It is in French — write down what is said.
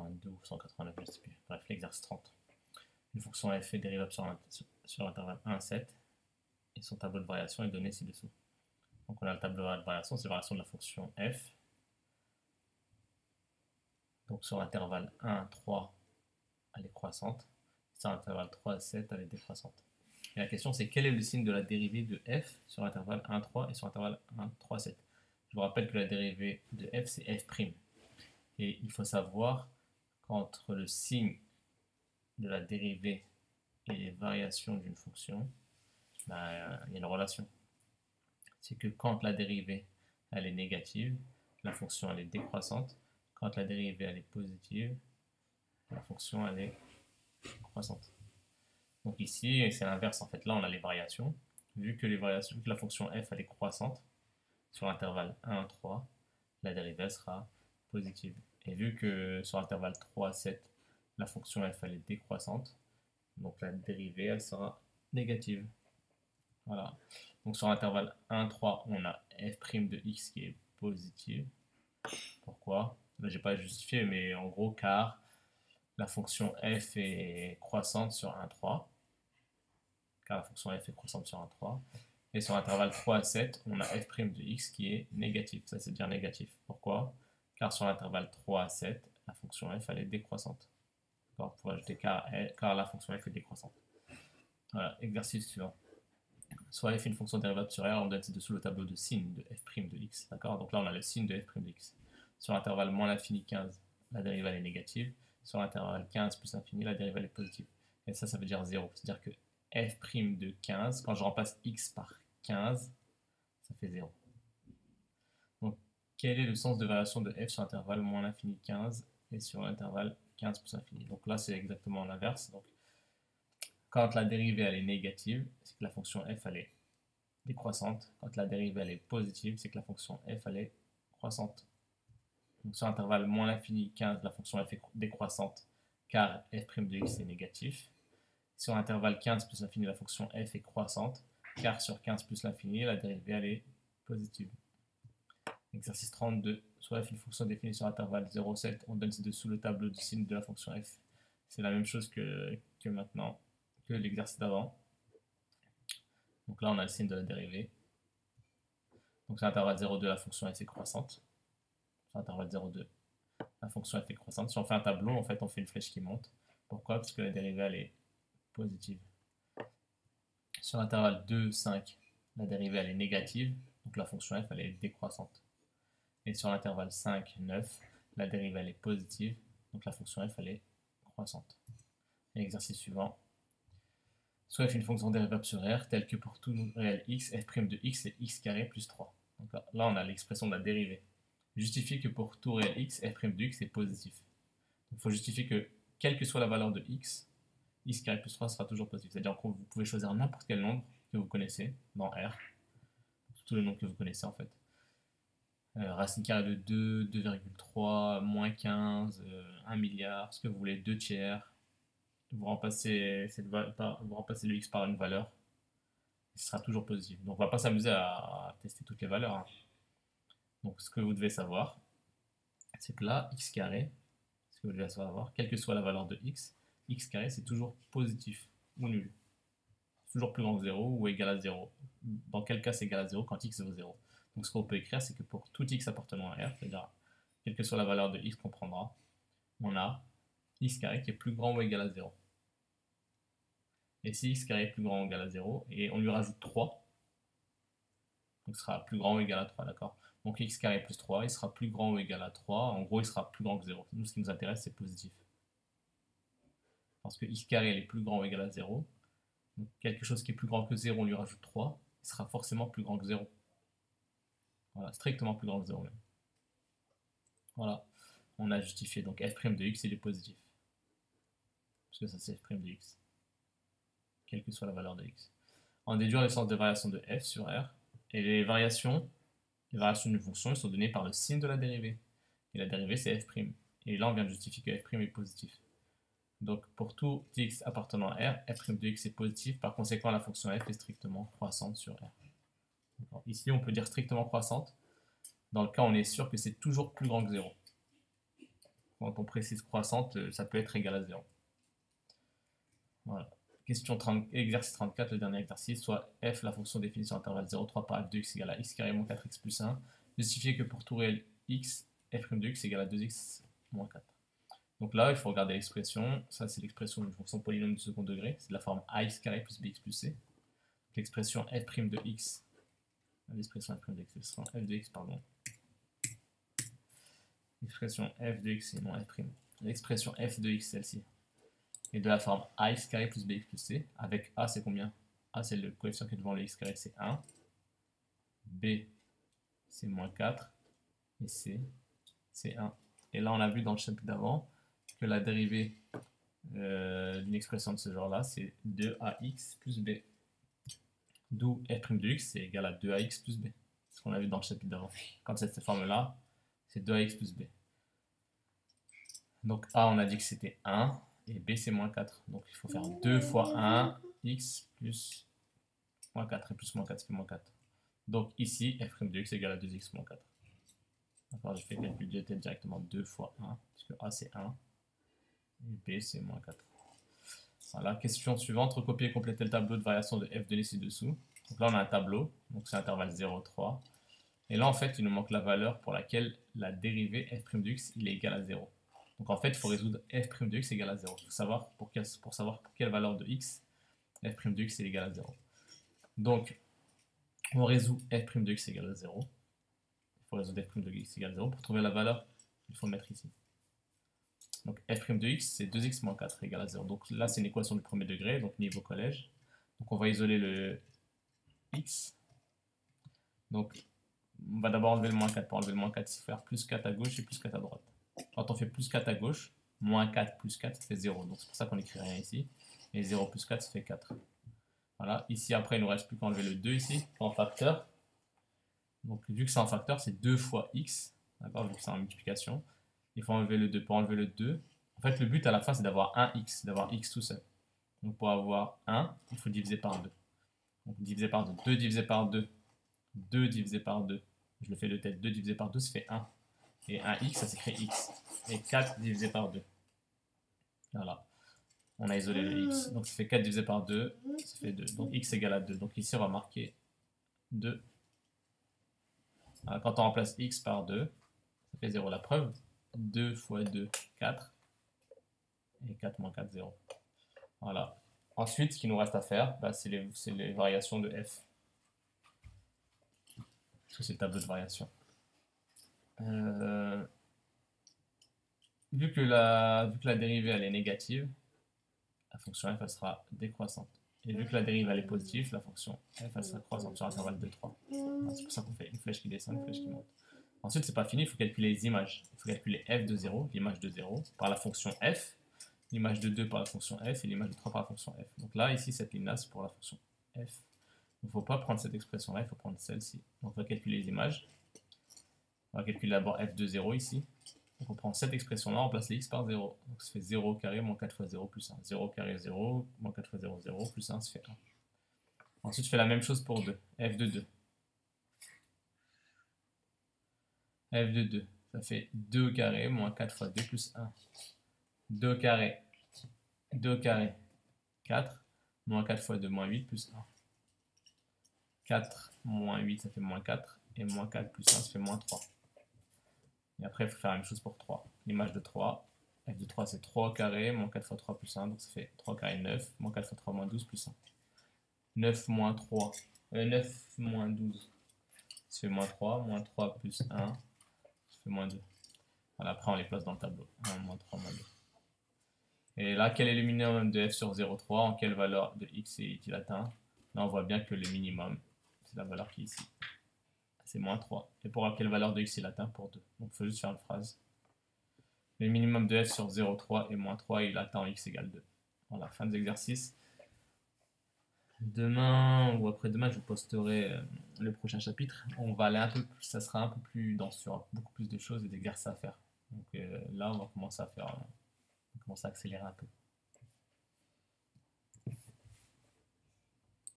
182 ou 189, je ne sais plus. Bref, l'exercice 30. Une fonction f est dérivable sur l'intervalle 1, 7 et son tableau de variation est donné ci-dessous. Donc on a le tableau de variation, c'est la variation de la fonction f. Donc sur l'intervalle 1, 3, elle est croissante. Sur l'intervalle 3, 7, elle est décroissante. Et la question c'est quel est le signe de la dérivée de f sur l'intervalle 1, 3 et sur l'intervalle 1, 3, 7. Je vous rappelle que la dérivée de f c'est f'. Et il faut savoir qu'entre le signe de la dérivée et les variations d'une fonction, il y a une relation. C'est que quand la dérivée elle est négative, la fonction elle est décroissante. Quand la dérivée elle est positive, la fonction elle est croissante. Donc ici, c'est l'inverse en fait. Là, on a les variations. Vu que la fonction f elle est croissante, sur l'intervalle 1, 3, la dérivée sera positive. Et vu que sur l'intervalle 3, 7, la fonction f elle est décroissante, donc la dérivée elle sera négative. Voilà. Donc sur l'intervalle 1, 3, on a f' de x qui est positive. Pourquoi? Là, j'ai pas justifié, mais en gros, car la fonction f est croissante sur 1, 3. Car la fonction f est croissante sur 1, 3. Et sur l'intervalle 3 à 7, on a f' de x qui est négatif. Ça, c'est dire négatif. Pourquoi? Car sur l'intervalle 3 à 7, la fonction f elle est décroissante. Pour ajouter car la fonction f est décroissante. Voilà, exercice suivant. Soit f est une fonction dérivable sur r, on donne ci-dessous le tableau de signe de f' de x. D'accord? Donc là, on a le signe de f' de x. Sur l'intervalle moins l'infini 15, la dérivée est négative. Sur l'intervalle 15 plus l'infini, la dérivée est positive. Et ça veut dire 0. C'est-à-dire que f' de 15, quand je remplace x par 15, ça fait 0. Donc, quel est le sens de variation de f sur l'intervalle moins l'infini 15 et sur l'intervalle 15 plus l'infini? Donc là, c'est exactement l'inverse. Donc, quand la dérivée elle est négative, c'est que la fonction f elle est décroissante. Quand la dérivée elle est positive, c'est que la fonction f elle est croissante. Donc sur l'intervalle moins l'infini 15, la fonction f est décroissante car f' de x est négatif. Sur l'intervalle 15 plus l'infini, la fonction f est croissante car sur 15 plus l'infini, la dérivée elle est positive. Exercice 32. Soit f est une fonction définie sur l'intervalle 0,7, on donne ci-dessous le tableau du signe de la fonction f. C'est la même chose que maintenant, que l'exercice d'avant. Donc là, on a le signe de la dérivée. Donc sur l'intervalle 0,2, la fonction f est croissante. Sur l'intervalle 0,2, la fonction f est croissante. Si on fait un tableau, en fait, on fait une flèche qui monte. Pourquoi? Parce que la dérivée, elle est positive. Sur l'intervalle 2, 5, la dérivée, elle est négative. Donc la fonction f, elle est décroissante. Et sur l'intervalle 5, 9, la dérivée, elle est positive. Donc la fonction f, elle est croissante. Et l'exercice suivant. Soit f est une fonction dérivable sur r, telle que pour tout réel x, f' de x est x carré plus 3. Donc là, on a l'expression de la dérivée. Justifie que pour tout réel x, f' de x est positif. Il faut justifier que, quelle que soit la valeur de x, x carré plus 3 sera toujours positif. C'est-à-dire que vous pouvez choisir n'importe quel nombre que vous connaissez dans R. Tous les nombres que vous connaissez en fait. Racine carrée de 2, 2,3, moins 15, 1 milliard, ce que vous voulez, 2 tiers. Vous remplacez le x par une valeur. Ce sera toujours positif. Donc on ne va pas s'amuser à tester toutes les valeurs. Hein. Donc ce que vous devez savoir, c'est que là, x carré, ce que vous devez savoir, quelle que soit la valeur de x carré c'est toujours positif ou nul. C'est toujours plus grand que 0 ou égal à 0. Dans quel cas c'est égal à 0 quand x vaut 0. Donc ce qu'on peut écrire, c'est que pour tout x appartenant à R, c'est-à-dire quelle que soit la valeur de x qu'on prendra, on a x carré qui est plus grand ou égal à 0. Et si x carré est plus grand ou égal à 0, et on lui rajoute 3, donc ce sera plus grand ou égal à 3, d'accord? Donc x carré plus 3, il sera plus grand ou égal à 3, en gros il sera plus grand que 0. Nous ce qui nous intéresse c'est positif. Parce que x carré est plus grand ou égal à 0, donc quelque chose qui est plus grand que 0, on lui rajoute 3, il sera forcément plus grand que 0. Voilà, strictement plus grand que 0 même. Voilà, on a justifié. Donc f' de x il est positif. Parce que ça c'est f' de x. Quelle que soit la valeur de x. On déduit les sens de variation de f sur r. Et les variations d'une fonction elles sont données par le signe de la dérivée. Et la dérivée c'est f'. Et là on vient de justifier que f' est positif. Donc pour tout x appartenant à r, f' de x est positif. Par conséquent la fonction f est strictement croissante sur r. Ici, on peut dire strictement croissante. Dans le cas où on est sûr que c'est toujours plus grand que 0. Quand on précise croissante, ça peut être égal à 0. Voilà. Question 30, exercice 34, le dernier exercice, soit f, la fonction définie sur l'intervalle 0,3 par f de x égale à x carré moins 4x plus 1. Justifier que pour tout réel x, f' de x égale à 2x moins 4. Donc là, il faut regarder l'expression. Ça, c'est l'expression d'une fonction polynôme du second degré. C'est de la forme ax carré plus bx plus c. L'expression f' de x, l'expression f' de x, l'expression f de x, pardon. L'expression f de x et non f'. L'expression f de x, celle-ci, est de la forme ax carré plus bx plus c. Avec a, c'est combien? A, c'est le coefficient qui est devant le x carré, c'est 1. B, c'est moins 4. Et c, c'est 1. Et là, on a vu dans le chapitre d'avant que la dérivée d'une expression de ce genre-là, c'est 2ax plus b. D'où f' de x, c'est égal à 2ax plus b. C'est ce qu'on a vu dans le chapitre d'avant. Quand c'est cette forme-là, c'est 2ax plus b. Donc a, on a dit que c'était 1, et b, c'est moins 4. Donc il faut faire 2 fois 1, x plus moins 4, et plus moins 4, ça fait moins 4. Donc ici, f' de x égale à 2x moins 4. D'accord, je fais le calcul du tête directement 2 fois 1, puisque a c'est 1, et b c'est moins 4. Voilà, question suivante, recopier et compléter le tableau de variation de f de x ci-dessous. Donc là on a un tableau, donc c'est intervalle 0, 3. Et là en fait il nous manque la valeur pour laquelle la dérivée f' de x il est égal à 0. Donc en fait il faut résoudre f' de x égale à 0. Il faut savoir pour savoir pour quelle valeur de x f' de x est égal à 0. Donc on résout f' de x égale à 0. Il faut résoudre f' de x égale à 0. Pour trouver la valeur, il faut le mettre ici. Donc f' de x, c'est 2x moins 4 égale à 0. Donc là, c'est une équation du premier degré, donc niveau collège. Donc on va isoler le x. Donc on va d'abord enlever le moins 4. Pour enlever le moins 4, il faut faire plus 4 à gauche et plus 4 à droite. Quand on fait plus 4 à gauche, moins 4 plus 4, ça fait 0. Donc c'est pour ça qu'on n'écrit rien ici. Et 0 plus 4, ça fait 4. Voilà. Ici, après, il ne nous reste plus qu'à enlever le 2 ici, en facteur. Donc vu que c'est en facteur, c'est 2 fois x. D'accord, vu que c'est en multiplication. Il faut enlever le 2. Pour enlever le 2, en fait, le but à la fin, c'est d'avoir un x, d'avoir x tout seul. Donc pour avoir 1, il faut diviser par 2. Donc diviser par 2. 2 divisé par 2. 2 divisé par 2. Je le fais de tête. 2 divisé par 2, ça fait 1. Et 1x, ça s'écrit x. Et 4 divisé par 2. Voilà. On a isolé le x. Donc ça fait 4 divisé par 2, ça fait 2. Donc x égale à 2. Donc ici, on va marquer 2. Alors, quand on remplace x par 2, ça fait 0. La preuve, 2 fois 2, 4. Et 4 moins 4, 0. Voilà. Ensuite, ce qu'il nous reste à faire, bah, c'est les variations de f. Parce que c'est le tableau de variation. Vu que la dérivée elle est négative, la fonction f elle sera décroissante. Et vu que la dérivée elle est positive, la fonction f elle sera croissante sur l'intervalle de 3. C'est pour ça qu'on fait une flèche qui descend, une flèche qui monte. Ensuite, c'est pas fini, il faut calculer les images. Il faut calculer f de 0, l'image de 0, par la fonction f, l'image de 2 par la fonction f et l'image de 3 par la fonction f. Donc là, ici, cette ligne-là, c'est pour la fonction f. Il ne faut pas prendre cette expression-là, il faut prendre celle-ci. Donc on va calculer les images. On va calculer d'abord f de 0 ici. Donc on prend cette expression-là, on place les x par 0. Donc ça fait 0 carré moins 4 fois 0 plus 1. 0 carré 0 moins 4 fois 0, 0 plus 1, ça fait 1. Ensuite, je fais la même chose pour 2. f de 2. f de 2, ça fait 2 carré moins 4 fois 2 plus 1. 2 carré, 4, moins 4 fois 2, moins 8 plus 1. 4 moins 8, ça fait moins 4. Et moins 4 plus 1, ça fait moins 3. Et après, il faut faire la même chose pour 3. L'image de 3, f de 3, c'est 3 carré, moins 4 fois 3 plus 1. Donc ça fait 3 carré 9, moins 4 fois 3, moins 12 plus 1. 9 moins 3, 9 moins 12, ça fait moins 3. Moins 3 plus 1, ça fait moins 2. Voilà, après, on les place dans le tableau. 1, moins 3, moins 2. Et là, quel est le minimum de f sur 0,3? En quelle valeur de x est-il atteint? Là, on voit bien que le minimum, c'est la valeur qui est ici. C'est moins 3. Et pour quelle valeur de x il atteint? Pour 2. Donc il faut juste faire une phrase. Le minimum de f sur 0,3 et moins 3, il atteint x égale 2. Voilà, fin des exercices. Demain ou après-demain, je vous posterai le prochain chapitre. On va aller un peu plus, ça sera un peu plus dense, il y aura beaucoup plus de choses et d'exercices à faire. Donc là, on va commencer à accélérer un peu.